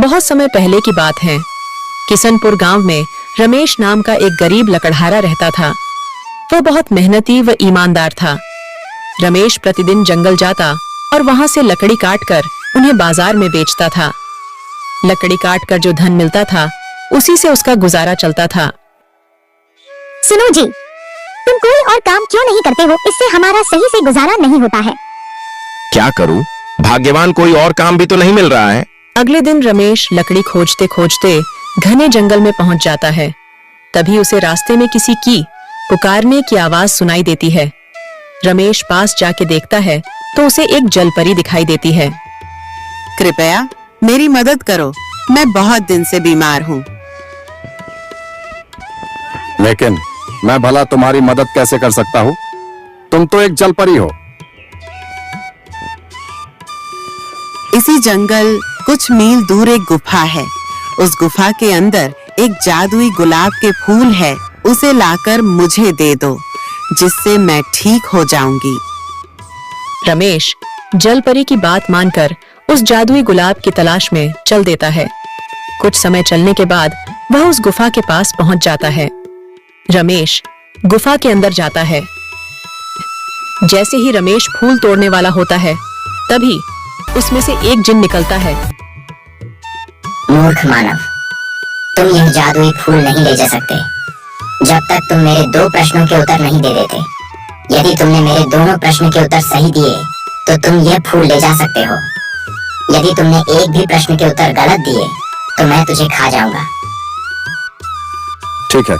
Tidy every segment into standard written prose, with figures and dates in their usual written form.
बहुत समय पहले की बात है। किशनपुर गांव में रमेश नाम का एक गरीब लकड़हारा रहता था। वो बहुत मेहनती व ईमानदार था। रमेश प्रतिदिन जंगल जाता और वहां से लकड़ी काटकर उन्हें बाजार में बेचता था। लकड़ी काटकर जो धन मिलता था उसी से उसका गुजारा चलता था। सुनो जी, तुम कोई और काम क्यों नहीं करते हो? इससे हमारा सही से गुजारा नहीं होता है। क्या करूं? भाग्यवान कोई और काम भी तो नहीं मिल रहा है। अगले दिन रमेश लकड़ी खोजते खोजते घने जंगल में पहुंच जाता है। तभी उसे रास्ते में किसी की पुकारने की आवाज सुनाई देती है। रमेश पास जाके देखता है तो उसे एक जलपरी दिखाई देती है। कृपया मेरी मदद करो, मैं बहुत दिन से बीमार हूँ। लेकिन मैं भला तुम्हारी मदद कैसे कर सकता हूँ? तुम तो एक जलपरी हो। इसी जंगल कुछ मील दूर एक गुफा है। उस गुफा के अंदर एक जादुई गुलाब के फूल है। उसे लाकर मुझे दे दो, जिससे मैं ठीक हो जाऊंगी। रमेश जलपरी की बात मानकर उस जादुई गुलाब की तलाश में चल देता है। कुछ समय चलने के बाद वह उस गुफा के पास पहुंच जाता है। रमेश गुफा के अंदर जाता है। जैसे ही रमेश फूल तोड़ने वाला होता है, तभी उसमें से एक जिन निकलता है। मूर्ख मानव, तुम यह जादुई फूल नहीं ले जा सकते जब तक तुम मेरे 2 प्रश्नों के उत्तर नहीं दे देते। यदि तुमने मेरे दोनों प्रश्न के उत्तर सही दिए तो तुम यह फूल ले जा सकते हो। यदि तुमने एक भी प्रश्न के उत्तर गलत दिए तो मैं तुझे खा जाऊंगा। ठीक है,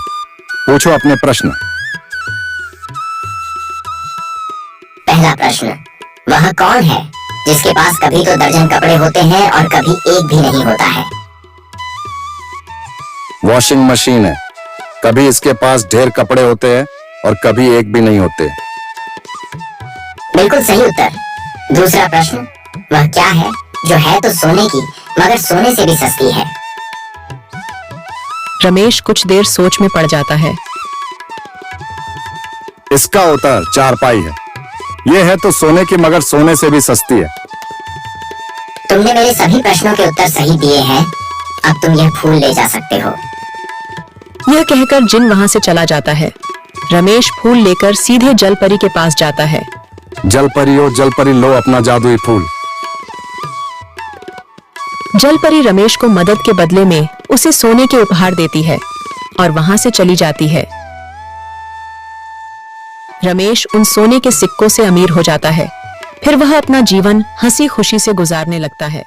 पूछो अपने प्रश्न। पहला प्रश्न, वह कौन है जिसके पास कभी तो दर्जन कपड़े होते हैं और कभी एक भी नहीं होता है? वॉशिंग मशीन है। कभी इसके पास ढेर कपड़े होते हैं और कभी एक भी नहीं होते। बिल्कुल सही उत्तर। दूसरा प्रश्न, वह क्या है जो है तो सोने की मगर सोने से भी सस्ती है? रमेश कुछ देर सोच में पड़ जाता है। इसका उत्तर चारपाई है। यह है तो सोने की मगर सोने से भी सस्ती है। तुमने मेरे सभी प्रश्नों के उत्तर सही दिए हैं। अब तुम यह फूल ले जा सकते हो। यह कहकर जिन वहां से चला जाता है। रमेश फूल लेकर सीधे जलपरी के पास जाता है। जलपरी हो जलपरी, लो अपना जादुई फूल। जलपरी रमेश को मदद के बदले में उसे सोने के उपहार देती है और वहां से चली जाती है। रमेश उन सोने के सिक्कों से अमीर हो जाता है। फिर वह अपना जीवन हंसी खुशी से गुजारने लगता है।